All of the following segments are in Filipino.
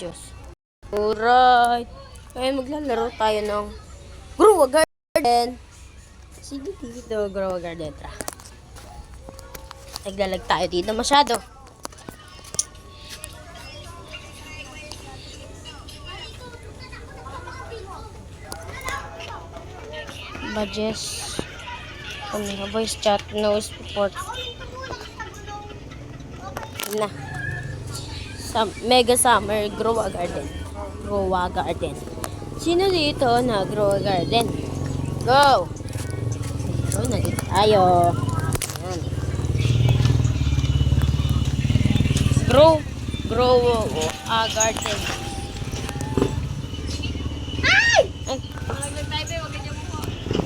Diyos. Alright. Ngayon maglalaro tayo ng Grow a Garden. Sige dito, Grow a Garden. Tara. Naglalag tayo dito masyado. Badges. Voice chat, no support. Na. Mega Summer Grow a Garden. Grow a Garden. Sino dito na Grow a Garden? Go! So, nandito tayo. Ayan. Grow a Garden. Ay!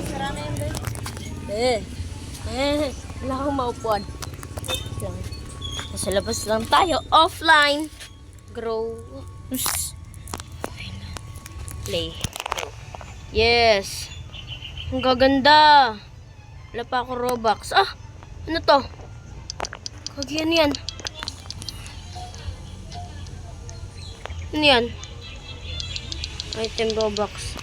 Sara na yun, wala akong maupuan. Nasa labas lang tayo. Offline. Grow. Play. Yes. Ang gaganda. Wala pa ako Robux. Ah! Ano to? Kagiyan yan. Ano yan? Item Robux.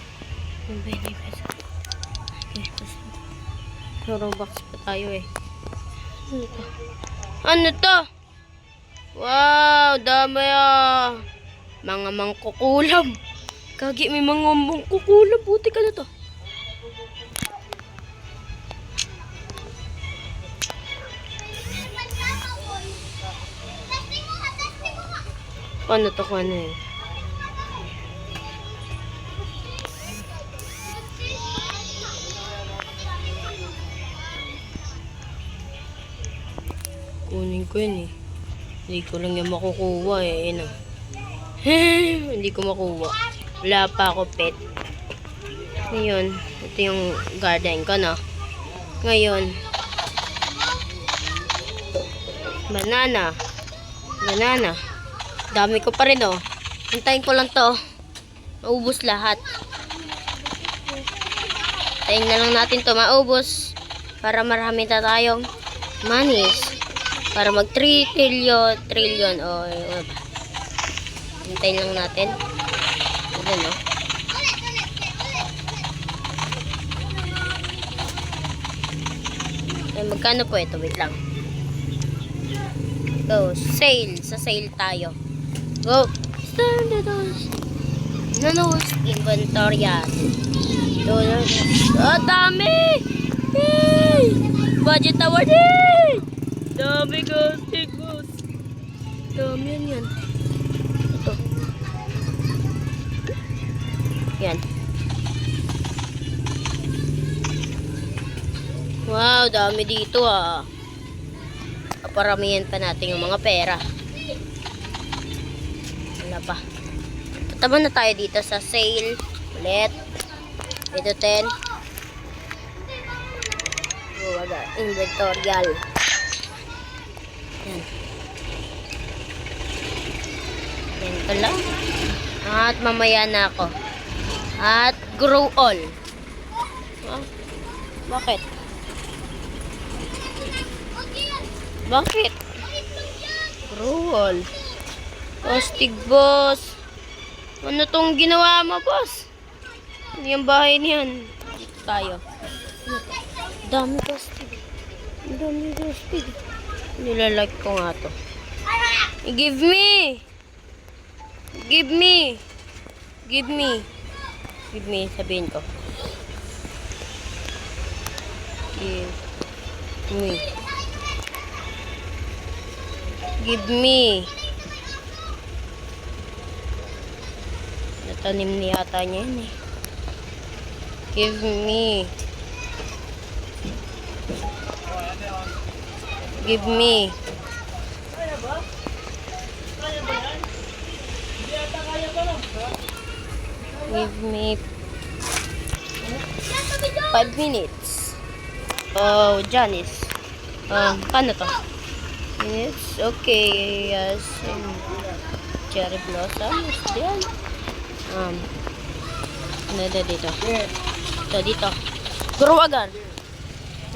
Robux pa tayo eh. Ano to? Ano to? Wow, dami ah. Mga mangkukulam. Kagi, may mga mangkukulam. Buti ka na to. Ano to? Ano yun? Kunin ko yun eh. Hindi ko lang yung makukuha eh. Ano? Hindi ko makuha. Wala pa ako pet. Ngayon, ito yung garden ko no. Ngayon, banana. Banana. Dami ko pa rin oh. Hintayin ko lang to. Maubos lahat. Hintayin na lang natin to maubos. Para marami na tayong manis. Para mag 3 trillion o ano ba? Hintayin lang natin. Ayan o. Ay, magkano po ito? Wait lang. Go. Sale. Sa sale tayo. Go. Nanos. Inventorial. Ah, dami! Yay! Budget award! Yay! Dami gastig, boss. Dami yan. Ito. Yan. Wow, dami dito ah. Kaparamihan pa natin yung mga pera. Wala pa. Tatama na tayo dito sa sale. Ulit. Ito 10. Oh, wala. Inventorial. Yan. Yan ko lang. At mamaya na ako. At grow all. Ah, bakit? Bakit? Grow all. Postig boss. Ano tong ginawa mo boss? Ano yung bahay niyan? Dito tayo. Dami postig. Dami postig. Nilalike ko nga to. Give me! Give me! Give me! Give me, sabihin ko. Give me. Give me. Natanim ni yata niya yun eh. Give me. Give me. Give me 5 minutes. Oh, Janice. Paano to? Minutes. Okay. Yes. Cherry blossoms. Yan. Ano dito? Ito dito. Grow agad.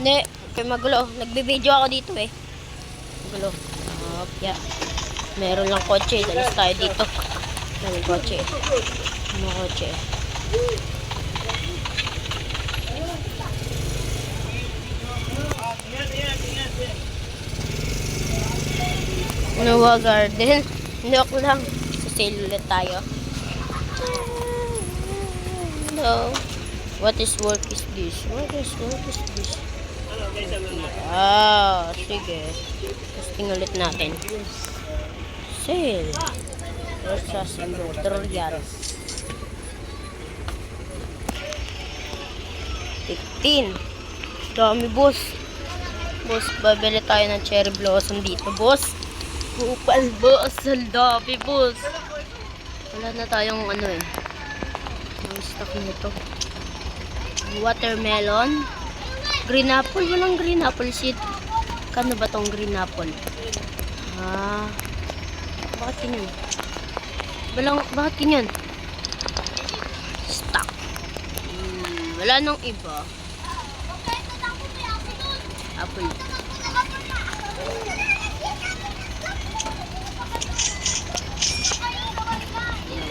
Hindi. Magulo. Nagbe-video ako dito eh. Magulo. Yeah. Meron lang kotse. Dalis tayo dito. Ano kotse? Ano kotse? Noah Garden. Joke lang. Sa sale ulit tayo. Hello. What is work is this? What is work is this? Ah, sige. Testing ulit natin. Sale. Versus tutorial. 15. Dami, boss. Boss, babili tayo ng cherry blossom dito, boss. Upal, boss. Ang dami, boss. Wala na tayong ano eh. Ang stock nito. Watermelon. Green apple. Walang green apple seed. Kano ba tong green apple? Ah. Bakit ganyan? Bakit ganyan? Stock. Wala nang iba. Apple.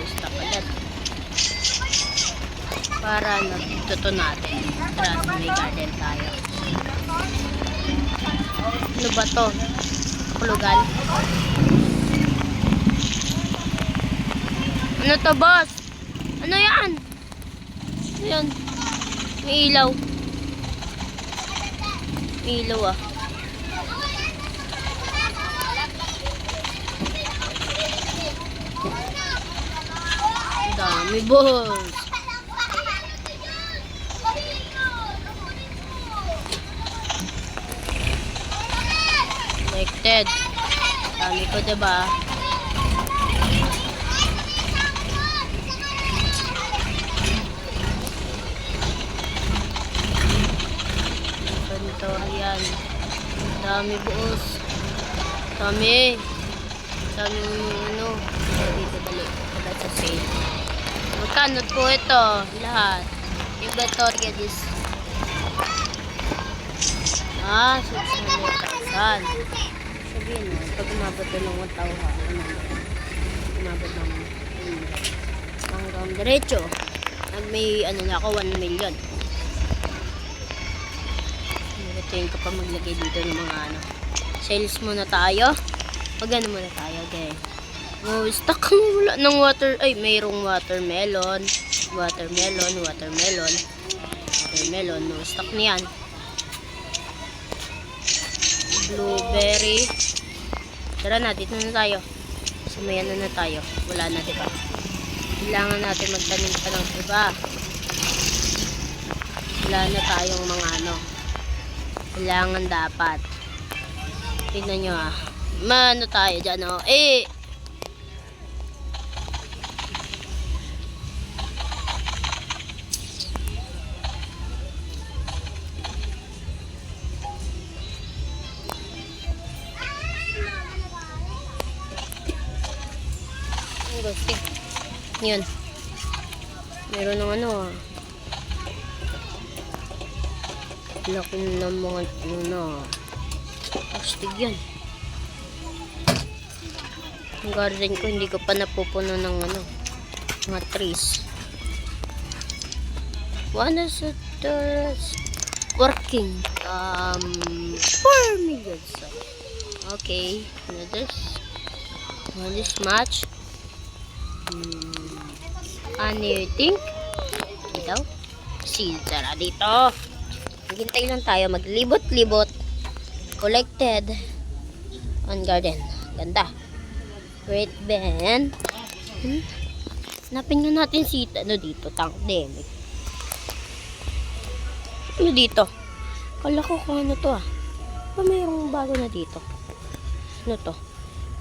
Stock ulit. Para natuto natin. Tara, may garden tayo. Ano ba to? Kulugan. Ano to, boss? Ano yan? Ano yan? May ilaw. May ilaw ah. Ang dami, boss. Connected. Dami ko, diba? Inventorial. Dami, boss. Dami. Dami ano. Dito dali. Wala sa sale. Magkano po ito? Lahat. Inventorial is 600,000. Sabihin mo, pag umabot ng 1,000, umabot ng hanggang diretso. May ano na ako, 1 million. Tingin ko pa maglagay dito ng mga ano. Sales muna tayo. Magano muna tayo, okay. Oh, stock wala ng water. Ay, mayroong watermelon. Watermelon. No, stock niyan. Blueberry. Tara na, dito na tayo. Sumayan na tayo. Wala na, diba? Kailangan natin magtanim pa ng iba. Wala na tayong mga ano. Kailangan dapat. Tignan nyo ah. Mano tayo dyan oh. Eh! Gustig. Yun. Meron ng ano ah. Laki ng mga ano. Gustig yan. Ang garden ko hindi ko pa napupuno ng ano. Mga trees. One is working. 4 million. Okay. One is match. Ano you think? Dito? Tara dito. Maghintay lang tayo. Maglibot-libot. Collected. On garden. Ganda. Great Ben. Hanapin nga natin si ano dito. Tankdemic. Ano dito? Kala ko kung ano to ah. Pa mayroong bago na dito. Ano to?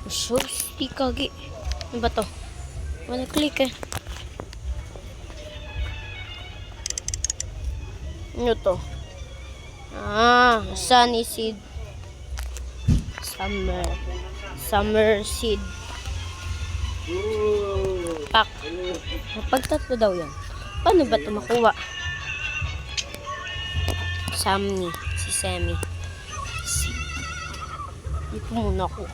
Shosti kagi. Ano ba to? Wala click eh. Ano to? Sunny seed. Summer seed. Pack. Pagtatlo daw yan. Paano ba ito makuha? Samni. Si Semi. Dito muna ako.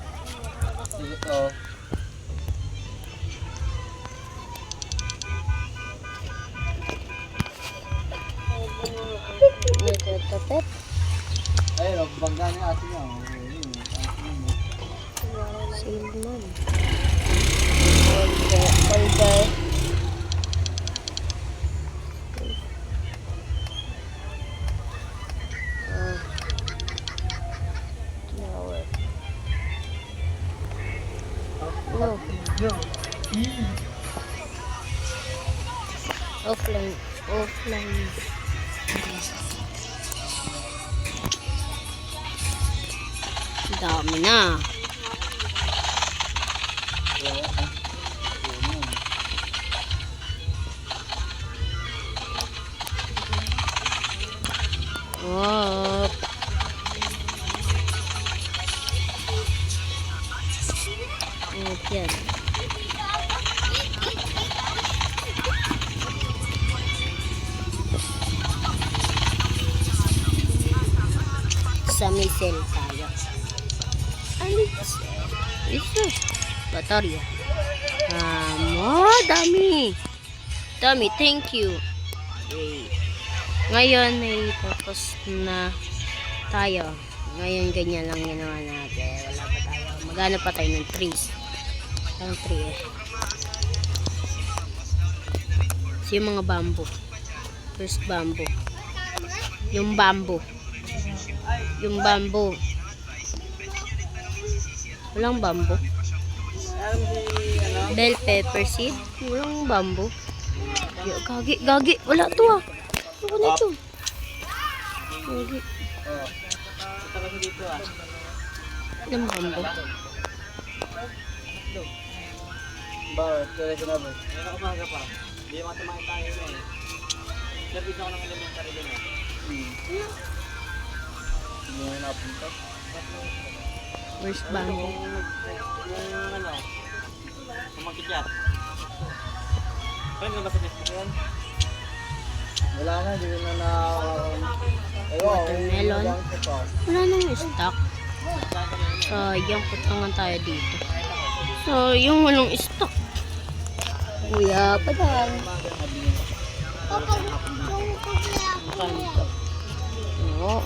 klase niya. Salmon. Order. Flower. No. Offline. Dami na. Up. Yan. Sa Misel tayo. Ito. Baterya. Dami. Dami, thank you. Okay. Ngayon ay tapos na tayo. Ngayon ganyan lang ginawa natin. Wala pa tayo. Maghanap pa tayo ng trees. Ang tree eh. So, yung mga bamboo. First bamboo. Yung bamboo. Walang bamboo. Bell pepper seed. Walang bamboo. Gagi. Wala to ah. Ano na ito? Gagi. Walang bamboo. Bakit? Kaya ka na ba? Ngayon ako maga pa. Hindi yung matamahin tayo na eh. Labis ako ng elementary din eh. Hindi mo napunta. Where's bamboo? Yung ano, kumakikyat. Friend ka ba sa Facebook yan? Wala na, hindi na Watermelon. Wala nang stock. Sayang, putungan tayo dito. Yung walang stock. Kuya, padang. Oo,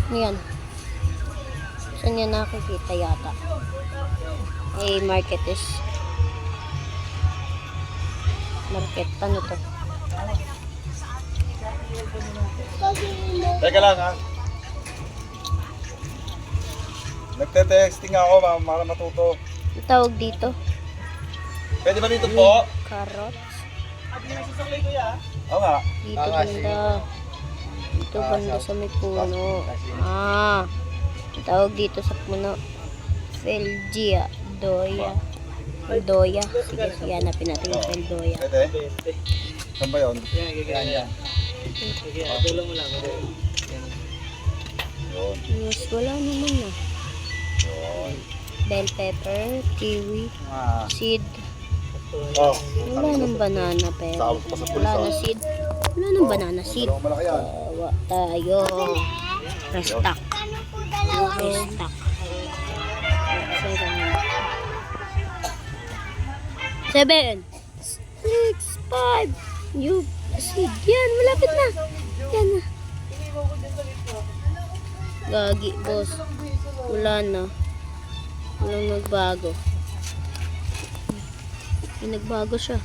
Yan. Saan yan nakikita yata? Market is market. Ano to? Teka lang ha. Nagte-texting ako para matuto. Ang tawag dito? Pwede ba dito po? Carrots. Oo nga. Dito banda. Dito banda sa may puno. Ang tawag dito sa puno. Felgia. Doya. Sige, hanapin natin yung Feldoya. Pwede? Saan ba yun? Yan. Sige, tulong mo lang. Yes, wala naman na. Bell pepper, kiwi, seed. Wala nang banana pero. Wala na seed. Wala nang banana seed. Tawa tayo. Restock. Restock. 7, 6, 5. Yung seed. Yan, malapit na. Yan na. Gagi, boss. Wala na. Walang nagbago. Nagbago siya.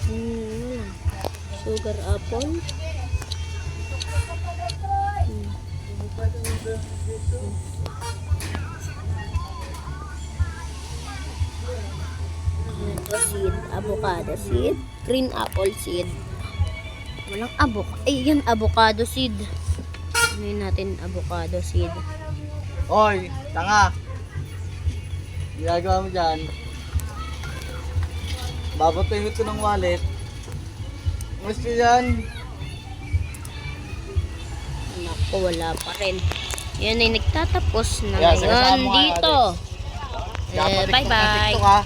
Wala. Sugar apple. Ito seed. Avocado seed. Green apple seed. Walang avocado. Yan, avocado seed. Ano natin avocado seed. Oy, tanga. Ginagawa mo dyan. Babatuhin ko ng wallet. Mas ko yan. Naku, wala pa rin. Yan ay nagtatapos na Yeah, ngayon sige, dito. Bye-bye. Bye-bye.